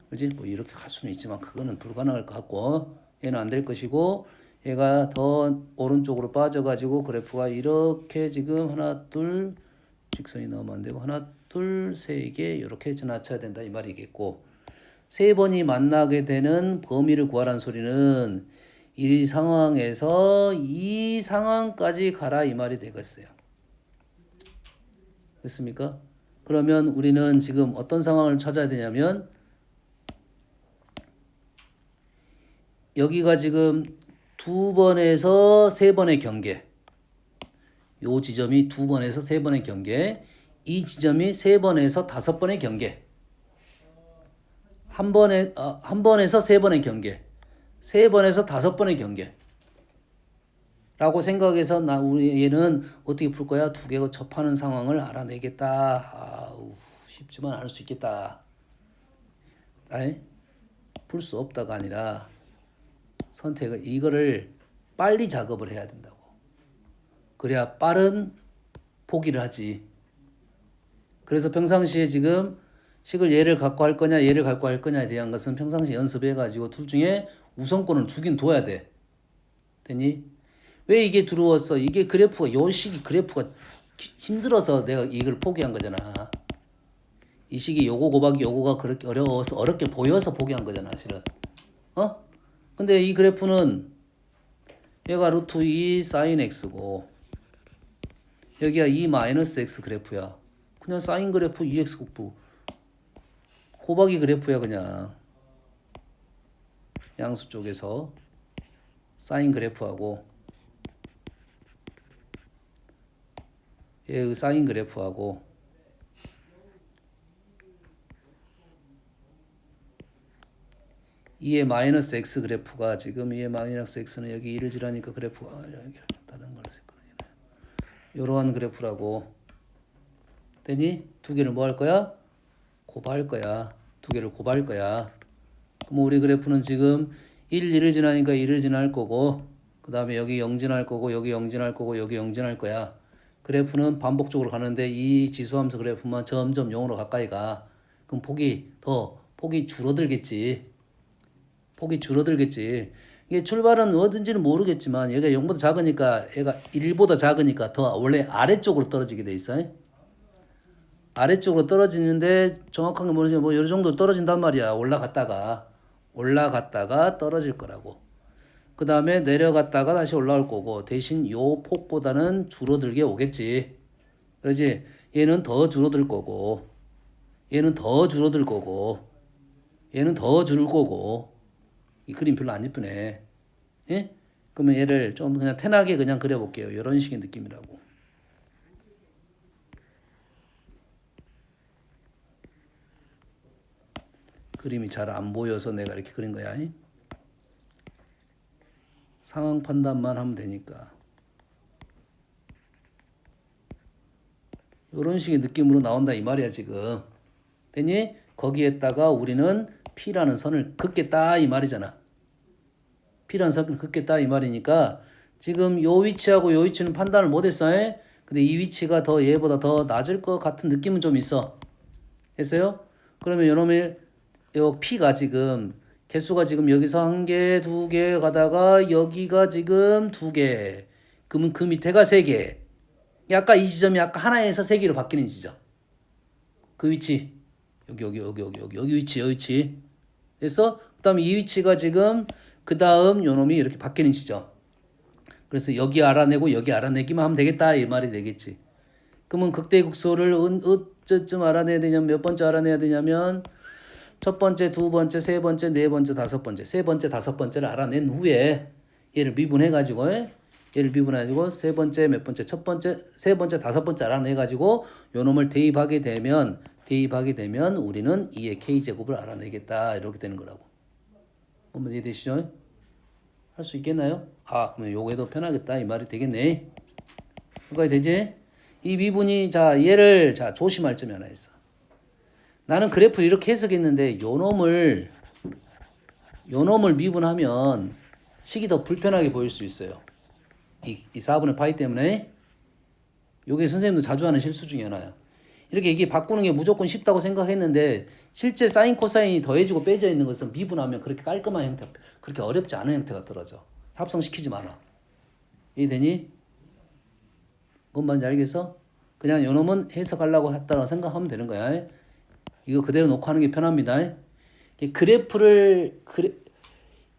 그렇지? 뭐 이렇게 갈 수는 있지만 그거는 불가능할 것 같고 얘는 안 될 것이고 얘가 더 오른쪽으로 빠져가지고 그래프가 이렇게 지금 하나 둘 직선이 나오면 안 되고 하나 둘 세 개 이렇게 지나쳐야 된다 이 말이겠고 3번이 만나게 되는 범위를 구하라는 소리는 이 상황에서 이 상황까지 가라 이 말이 되겠어요. 됐습니까? 그러면 우리는 지금 어떤 상황을 찾아야 되냐면 여기가 지금 2번에서 3번의 경계 요 지점이 2번에서 3번의 경계 이 지점이 3번에서 5번의 경계 한 번에서 3번의 경계 3번에서 5번의 경계 라고 생각해서 우리 얘는 어떻게 풀 거야? 두 개가 접하는 상황을 알아내겠다. 쉽지만 않을 수 있겠다. 풀 수 없다가 아니라 선택을 이거를 빨리 작업을 해야 된다고. 그래야 빠른 포기를 하지. 그래서 평상시에 지금 식을 얘를 갖고 할 거냐 얘를 갖고 할 거냐에 대한 것은 평상시에 연습해가지고 둘 중에 우선권을 두긴 둬야 돼. 됐니? 왜 이게 들어왔어? 이게 그래프가 요 식이 그래프가 힘들어서 내가 이걸 포기한 거잖아. 이 식이 요거 곱하기 요거가 그렇게 어려워서 어렵게 보여서 포기한 거잖아, 실은. 근데 이 그래프는 얘가 루트 2 사인 x고 여기가 2 마이너스 x 그래프야. 그냥 사인 그래프 2x 곱부 곱하기 그래프야 그냥. 양수 쪽에서 사인 그래프하고 얘의 사인 그래프하고 2의 마이너스 x 그래프가 지금 2의 마이너스 x는 여기 1을 지나니까 그래프가 이렇게 다른 걸 이러한 그래프라고. 되니 두 개를 뭐 할 거야? 곱할 거야. 두 개를 곱할 거야. 그럼 우리 그래프는 지금 1, 2를 지나니까 2를 지날 거고, 그 다음에 여기 0 지날 거고, 여기 0 지날 거고, 여기 0 지날 거야. 그래프는 반복적으로 가는데 이 지수함수 그래프만 점점 0으로 가까이 가. 그럼 폭이 줄어들겠지. 폭이 줄어들겠지. 이게 출발은 어딘지는 모르겠지만 얘가 0보다 작으니까 얘가 1보다 작으니까 더 원래 아래쪽으로 떨어지게 돼 있어. 아래쪽으로 떨어지는데 정확하게 모르지만 뭐 이 정도 떨어진단 말이야. 올라갔다가 떨어질 거라고. 그 다음에 내려갔다가 다시 올라올 거고 대신 요 폭보다는 줄어들게 오겠지. 그러지? 얘는 더 줄어들 거고 얘는 더 줄어들 거고 얘는 더 줄을 거고 이 그림 별로 안 이쁘네. 예? 그러면 얘를 좀 그냥 태나게 그냥 그려볼게요. 이런 식의 느낌이라고. 그림이 잘 안 보여서 내가 이렇게 그린 거야. 상황 판단만 하면 되니까. 이런 식의 느낌으로 나온다 이 말이야 지금. 됐니? 거기에다가 우리는 P라는 선을 긋겠다 이 말이잖아. P라는 선을 긋겠다 이 말이니까 지금 요 위치하고 요 위치는 판단을 못했어. 근데 이 위치가 더 얘보다 더 낮을 것 같은 느낌은 좀 있어. 됐어요? 그러면 요놈의 요 P가 지금 개수가 지금 여기서 1개, 2개 가다가 여기가 지금 2개. 그러면 그 밑에가 3개. 아까 이 지점이 아까 하나에서 3개로 바뀌는 지점. 그 위치. 여기 위치. 됐어? 그 다음에 이 위치가 지금 그 다음 요놈이 이렇게 바뀌는 지점. 그래서 여기 알아내고 여기 알아내기만 하면 되겠다 이 말이 되겠지. 그러면 극대극소를 어째쯤 알아내야 되냐면 몇 번째 알아내야 되냐면 첫 번째, 두 번째, 세 번째, 네 번째, 다섯 번째, 세 번째, 다섯 번째를 알아낸 후에 얘를 미분해가지고 세 번째, 몇 번째, 첫 번째, 세 번째, 다섯 번째 알아내가지고 요 놈을 대입하게 되면 우리는 2의 k제곱을 알아내겠다 이렇게 되는 거라고. 한번 이해되시죠? 할 수 있겠나요? 그러면 요거에도 편하겠다 이 말이 되겠네. 그거야 되지? 이 미분이 얘를 조심할 점이 하나 있어. 나는 그래프를 이렇게 해석했는데 요 놈을 미분하면 식이 더 불편하게 보일 수 있어요. 이 4분의 파이 때문에. 요게 선생님도 자주 하는 실수 중에 하나야. 이렇게 이게 바꾸는 게 무조건 쉽다고 생각했는데 실제 사인 코사인이 더해지고 빼져 있는 것은 미분하면 그렇게 깔끔한 형태, 그렇게 어렵지 않은 형태가 떨어져. 합성시키지 마라. 이해되니? 뭔 말인지 알겠어? 그냥 요 놈은 해석하려고 했다고 생각하면 되는 거야. 이거 그대로 놓고 하는 게 편합니다.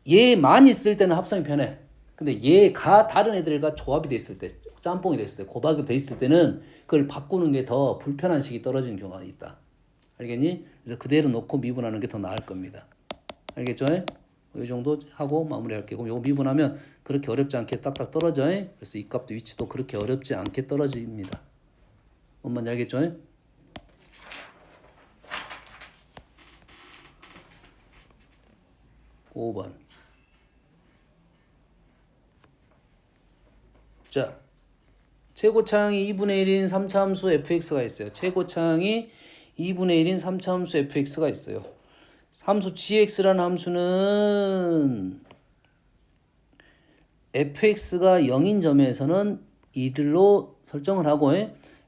얘만 있을 때는 합성이 편해. 근데 얘가 다른 애들과 조합이 됐을 때, 짬뽕이 됐을 때, 고박이 돼 있을 때는 그걸 바꾸는 게 더 불편한 식이 떨어지는 경우가 있다. 알겠니? 그래서 그대로 놓고 미분하는 게 더 나을 겁니다. 알겠죠? 이 정도 하고 마무리할게요. 요거 미분하면 그렇게 어렵지 않게 딱딱 떨어져. 그래서 이 값도 위치도 그렇게 어렵지 않게 떨어집니다. 뭔 말인지 알겠죠? 5번. 자, 최고차항이 2분의 1인 3차함수 fx가 있어요. 최고차항이 2분의 1인 3차함수 fx가 있어요. 함수 gx라는 함수는 fx가 0인 점에서는 1로 설정을 하고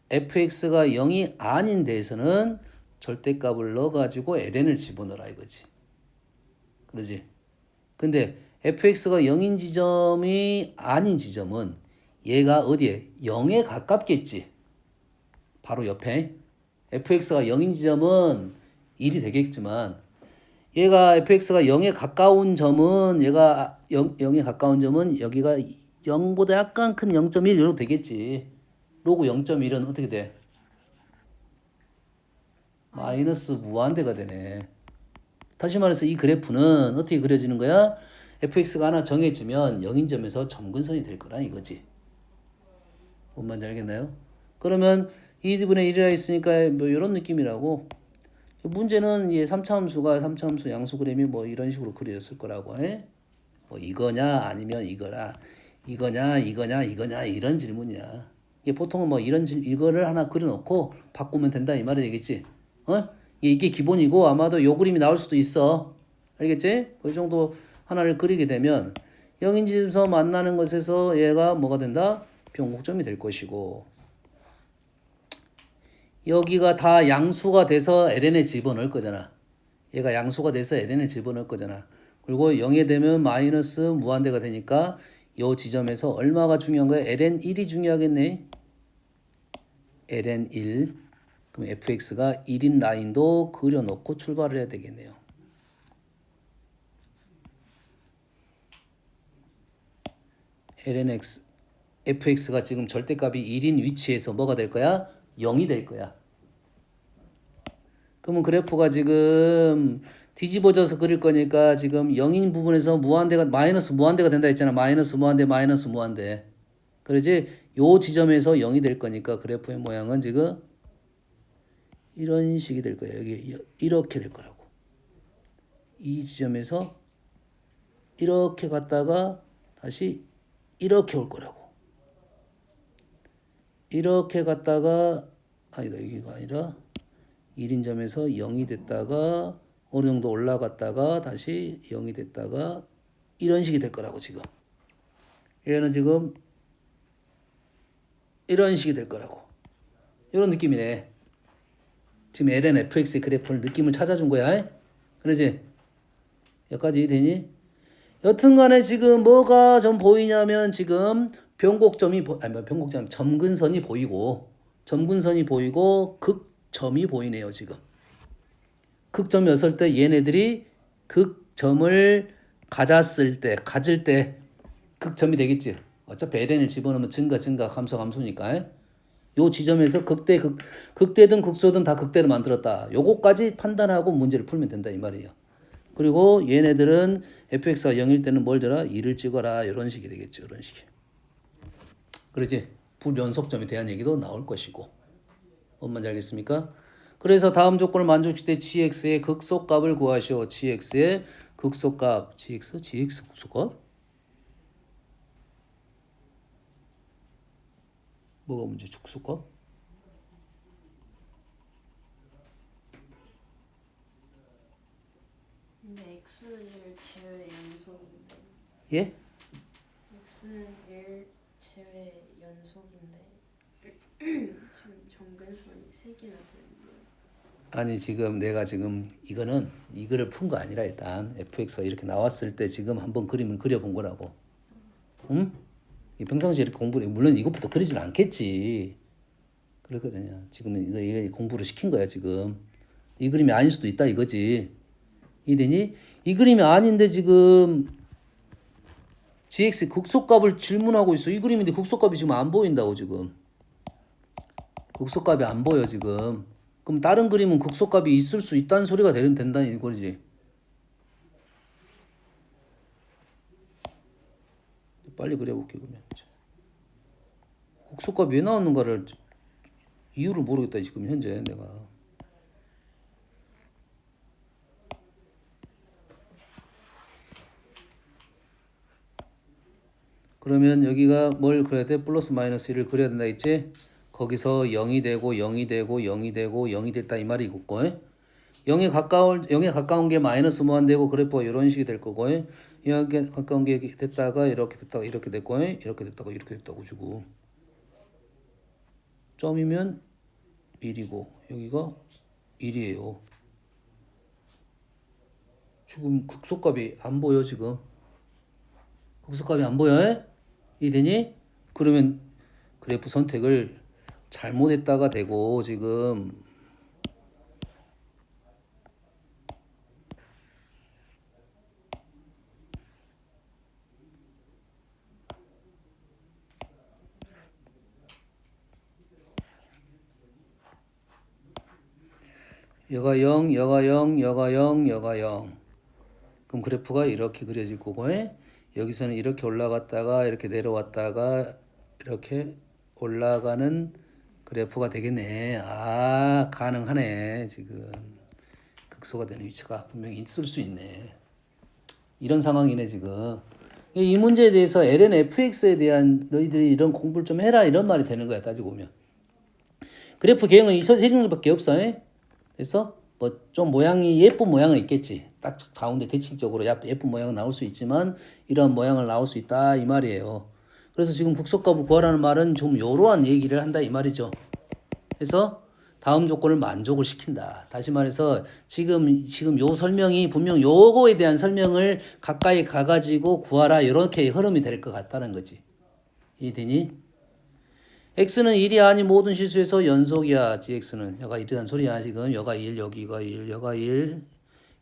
fx가 0이 아닌 데에서는 절대값을 넣어가지고 ln을 집어넣어라 이거지. 그러지? 근데 fx가 0인 지점이 아닌 지점은 얘가 어디에? 0에 가깝겠지. 바로 옆에. fx가 0인 지점은 1이 되겠지만 얘가 fx가 0에 가까운 점은 얘가 0에 가까운 점은 여기가 0보다 약간 큰 0.1 이렇게 되겠지. 로그 0.1은 어떻게 돼? 마이너스 무한대가 되네. 다시 말해서 이 그래프는 어떻게 그려지는 거야? fx가 하나 정해지면 0인 점에서 점근선이 될 거라 이거지. 뭔 말인지 알겠나요? 그러면 2분의 1이라 있으니까 뭐 이런 느낌이라고 문제는 이 3차 함수가 3차 함수 양수 그램이 뭐 이런 식으로 그려졌을 거라고 해. 뭐 이거냐 아니면 이거라. 이거냐 이런 질문이야. 이게 보통은 뭐 이거를 하나 그려놓고 바꾸면 된다 이 말은 얘기지. 어? 이게 기본이고 아마도 요 그림이 나올 수도 있어. 알겠지? 그 정도 하나를 그리게 되면 영인지에서 만나는 것에서 얘가 뭐가 된다? 변곡점이 될 것이고 여기가 다 양수가 돼서 ln에 집어넣을 거잖아. 얘가 양수가 돼서 ln에 집어넣을 거잖아. 그리고 0이 되면 마이너스 무한대가 되니까 이 지점에서 얼마가 중요한 거야? ln1이 중요하겠네. ln1. 그럼 fx가 1인 라인도 그려놓고 출발을 해야 되겠네요. lnx, fx가 지금 절대값이 1인 위치에서 뭐가 될 거야? 0이 될 거야. 그러면 그래프가 지금 뒤집어져서 그릴 거니까 지금 0인 부분에서 무한대가 마이너스 무한대가 된다 했잖아. 마이너스 무한대. 그러지? 요 지점에서 0이 될 거니까 그래프의 모양은 지금 이런 식이 될 거예요. 여기 이렇게 될 거라고. 이 지점에서 이렇게 갔다가 다시 이렇게 올 거라고. 이렇게 갔다가 아니다 여기가 아니라 1인점에서 0이 됐다가 어느 정도 올라갔다가 다시 0이 됐다가 이런 식이 될 거라고 지금. 얘는 지금 이런 식이 될 거라고. 이런 느낌이네. 지금 ln fx의 그래프를 느낌을 찾아준 거야. 그러지? 여기까지 되니? 여튼간에 지금 뭐가 좀 보이냐면 지금 변곡점이 점근선이 보이고 극점이 보이네요 지금. 극점이었을 때 얘네들이 극점을 가질 때 극점이 되겠지. 어차피 ln을 집어넣으면 증가 감소니까. 요 지점에서 극대든 극소든 다 극대로 만들었다. 요거까지 판단하고 문제를 풀면 된다 이 말이에요. 그리고 얘네들은 fx가 0일 때는 뭘 줘라? 2를 찍어라. 이런 식이 되겠죠. 이런 식이. 그렇지? 불연속점에 대한 얘기도 나올 것이고. 뭔 말인지 알겠습니까? 그래서 다음 조건을 만족시킬 때 gx의 극소값을 구하시오. gx의 극소값. gx 극소값? 뭐가 문제지? 극소값?
근데 x는 1 제외 연속인데
예?
x는 1 제외 연속인데 지금 점근선이 3개나 되는데
아니 지금 내가 지금 이거를 푼 거 아니라 일단 fx가 이렇게 나왔을 때 지금 한번 그림을 그려본 거라고. 응? 이 평상시에 이렇게 공부를 물론 이것부터 그리진 않겠지. 그렇거든요. 지금은 이거 공부를 시킨 거야 지금. 이 그림이 아닐 수도 있다 이거지. 이되니? 이 그림이 아닌데 지금 gx 극소값을 질문하고 있어. 이 그림인데 극소값이 지금 안 보인다고 지금. 극소값이 안 보여 지금. 그럼 다른 그림은 극소값이 있을 수 있다는 소리가 된다는 이거지. 빨리 그려볼게 그러면. 극소값이 왜 나왔는가를 이유를 모르겠다 지금 현재 내가. 그러면 여기가 뭘 그려야 돼? 플러스 마이너스 1을 그려야 된다 했지? 거기서 0이 되고 0이 되고 0이 되고 0이 됐다 이 말이 있고 0에 가까운 게 마이너스 무한되고 그래프가 이런 식이 될 거고 0에 가까운 게 됐다가 이렇게 됐다가 이렇게 됐고 이렇게 됐다가 이렇게 됐다고 주고 점이면 1이고 여기가 1이에요. 지금 극소값이 안 보여 지금. 극소값이 안 보여? 이 되니? 그러면 그래프 선택을 잘못했다가 되고 지금 여가 0, 여가 0, 여가 0, 여가 0. 그럼 그래프가 이렇게 그려질 거고 여기서는 이렇게 올라갔다가 이렇게 내려왔다가 이렇게 올라가는 그래프가 되겠네. 아, 가능하네 지금. 극소가 되는 위치가 분명히 있을 수 있네. 이런 상황이네 지금. 이 문제에 대해서 ln(fx에) 대한 너희들이 이런 공부를 좀 해라 이런 말이 되는 거야 따지고 보면. 그래프 개형은 이 세 종류밖에 없어. 그래서 뭐 좀 모양이 예쁜 모양은 있겠지. 딱 가운데 대칭적으로 예쁜 모양은 나올 수 있지만 이런 모양을 나올 수 있다 이 말이에요. 그래서 지금 극소값을 구하라는 말은 좀 요러한 얘기를 한다 이 말이죠. 그래서 다음 조건을 만족을 시킨다. 다시 말해서 지금 요 설명이 분명 요거에 대한 설명을 가까이 가가지고 구하라 이렇게 흐름이 될 것 같다는 거지. 이해되니? x는 1이 아니 모든 실수에서 연속이야. gx는 여가 1이란 소리야 지금. 여가 1, 여기가 1, 여가 1,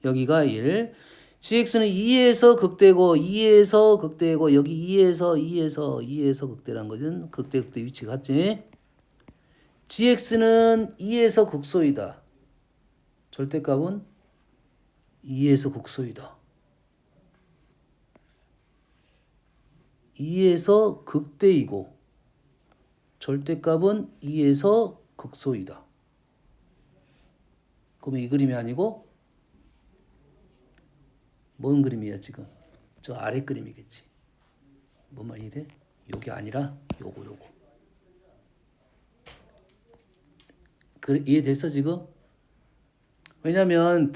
여기가 1. gx는 2에서 극대고 2에서 극대고 여기 2에서 극대란 거는 극대 위치 같지? gx는 2에서 극소이다. 절대값은 2에서 극소이다. 2에서 극대이고 절대값은 2에서 극소이다. 그러면 이 그림이 아니고 뭔 그림이야 지금? 저 아래 그림이겠지. 뭔 말이 돼? 요게 아니라 요거. 이해됐어 지금? 왜냐면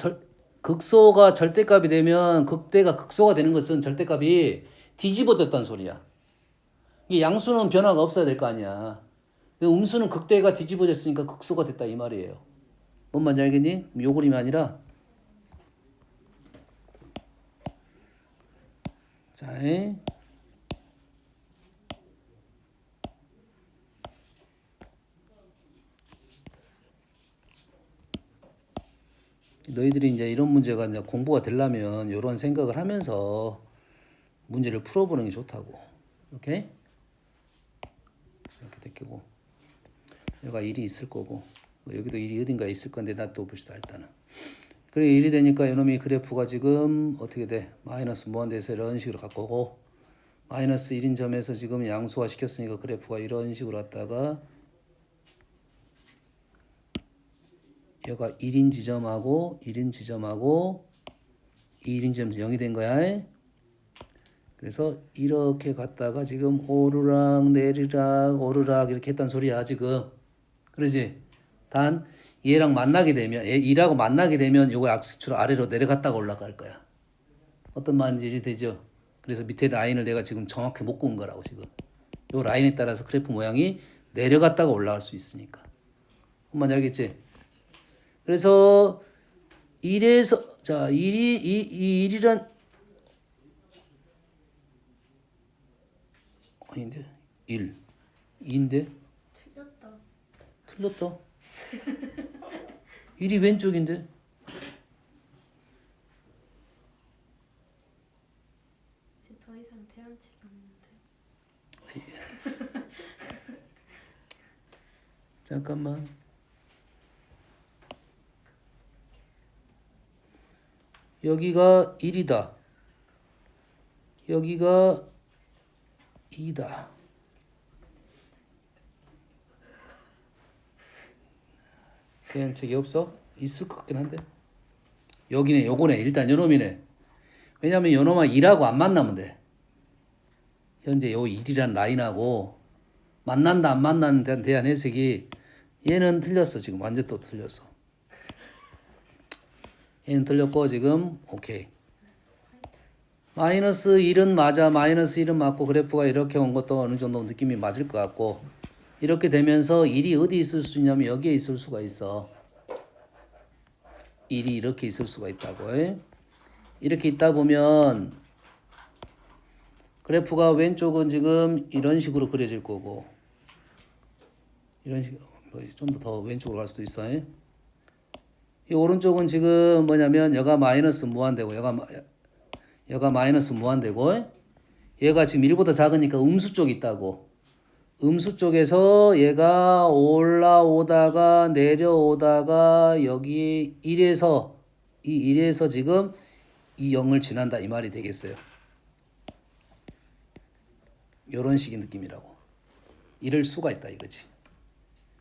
극소가 절대값이 되면 극대가 극소가 되는 것은 절대값이 뒤집어졌다는 소리야. 이게 양수는 변화가 없어야 될 거 아니야. 음수는 극대가 뒤집어졌으니까 극소가 됐다 이 말이에요. 뭔 말인지 알겠니? 요 그림이 아니라 자, 너희들이 이제 이런 문제가 이제 공부가 되려면 이런 생각을 하면서 문제를 풀어보는 게 좋다고. 오케이? 이렇게 됐고 여기가 1이 있을 거고 여기도 1이 어딘가에 있을 건데 놔둬 봅시다 일단은. 그래 1이 되니까 이놈이 그래프가 지금 어떻게 돼? 마이너스 무한대에서 이런 식으로 갖고 오고 마이너스 1인 점에서 지금 양수화 시켰으니까 그래프가 이런 식으로 왔다가 여기가 1인 지점하고 1인 지점하고 1인 지점 0이 된 거야. 그래서 이렇게 갔다가 지금 오르락 내리락 오르락 이렇게 했단 소리야 지금. 그러지? 단 얘랑 만나게 되면 얘 2라고 만나게 되면 요거 약수추로 아래로 내려갔다가 올라갈 거야. 어떤 말인지 이해되죠? 그래서 밑에 라인을 내가 지금 정확히 못 그은 거라고 지금. 요 라인에 따라서 그래프 모양이 내려갔다가 올라갈 수 있으니까. 뭔지 알겠지? 그래서 1에서 자 1이란 아닌데 2인데 틀렸다 1이 왼쪽인데
이제 더 이상 대안책이 없는데.
잠깐만 여기가 1이다 여기가 2다 대안책이 없어? 있을 것 같긴 한데 여기네 요거네 일단 요놈이네. 왜냐면 요놈아 2라고 안 만나면 돼. 현재 요 1이란 라인하고 만난다 안 만나는 데 대한 해석이 얘는 틀렸어 지금 완전 또 틀렸어. 얘는 틀렸고 지금 오케이. 마이너스 1은 맞아. 마이너스 1은 맞고 그래프가 이렇게 온 것도 어느 정도 느낌이 맞을 것 같고 이렇게 되면서 1이 어디 있을 수 있냐면 여기에 있을 수가 있어. 1이 이렇게 있을 수가 있다고. 이렇게 있다 보면 그래프가 왼쪽은 지금 이런 식으로 그려질 거고 이런 식으로 좀 더 왼쪽으로 갈 수도 있어. 이 오른쪽은 지금 뭐냐면 여가 마이너스 무한대고 여가 마이너스 무한대고 얘가 지금 1보다 작으니까 음수 쪽이 있다고. 음수 쪽에서 얘가 올라오다가 내려오다가 여기 1에서 지금 이 0을 지난다 이 말이 되겠어요. 요런 식의 느낌이라고. 이럴 수가 있다 이거지.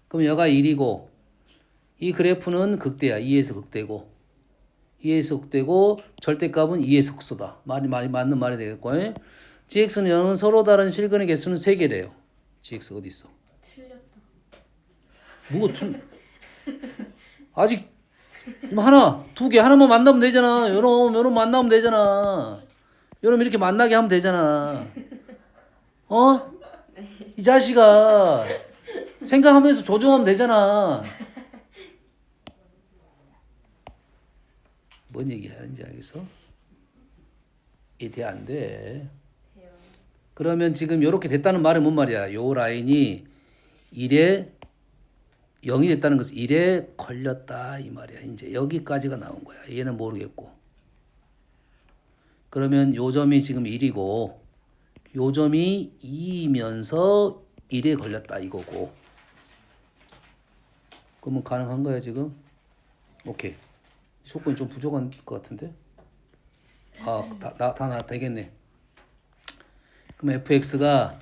그럼 여가 1이고 이 그래프는 극대야. 2에서 극대고 2의 속되고 절대값은 2의 속소다. 말이 맞는 말이 되겠고. gx는 0은 서로 다른 실근의 개수는 3개래요. gx 어디 있어?
틀렸다.
뭐가 아직 하나, 2개 하나만 만나면 되잖아. 요놈 만나면 되잖아. 요놈 이렇게 만나게 하면 되잖아. 어? 이 자식아 생각하면서 조정하면 되잖아. 뭔 얘기하는지 알겠어? 이게 안 돼.
돼요.
그러면 지금 이렇게 됐다는 말은 뭔 말이야? 요 라인이 1에 0이 됐다는 것은 1에 걸렸다 이 말이야. 이제 여기까지가 나온 거야. 얘는 모르겠고. 그러면 요 점이 지금 1이고 요 점이 2이면서 1에 걸렸다 이거고. 그러면 가능한 거야 지금? 오케이. 조건이 좀 부족한 것 같은데? 다 되겠네. 그럼 fx가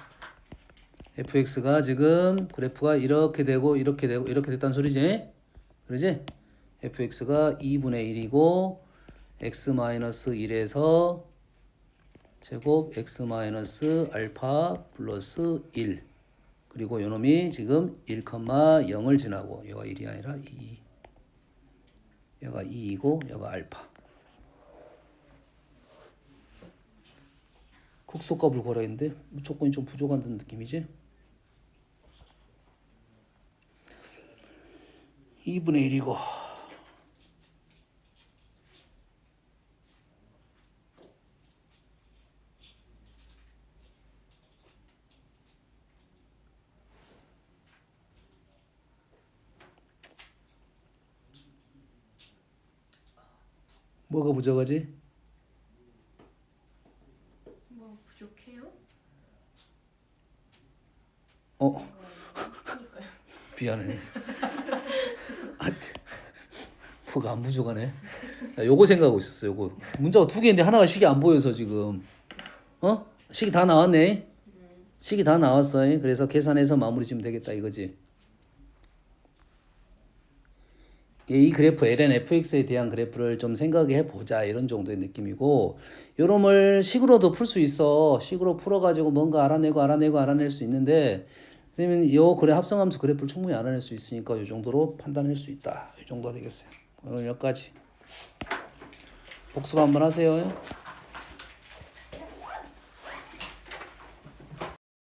지금 그래프가 이렇게 되고 이렇게 되고 이렇게 됐다는 소리지? 그러지? fx가 2분의 1이고 x-1에서 제곱 x- 알파 플러스 1 그리고 요놈이 지금 1,0을 지나고 얘가 1이 아니라 2 얘가 2이고 얘가 알파 극소값을 걸어야 했는데 조건이 좀 부족한 느낌이지? 2분의 1이고 뭐가 부족하지?
뭐 부족해요? 그러니까요.
미안해. 뭐가 안 부족하네. 야, 요거 생각하고 있었어. 요거 문자가 2개인데 하나가 식이 안 보여서 지금 식이 다 나왔네. 식이 다 나왔어. 그래서 계산해서 마무리 지면 되겠다 이거지. 이 그래프 ln fx에 대한 그래프를 좀 생각해 보자 이런 정도의 느낌이고 요놈을 식으로도 풀 수 있어. 식으로 풀어가지고 뭔가 알아낼 수 있는데 선생님은 요 그래 합성함수 그래프를 충분히 알아낼 수 있으니까 요 정도로 판단할 수 있다. 이 정도가 되겠어요. 오늘 여기까지. 복습 한번 하세요.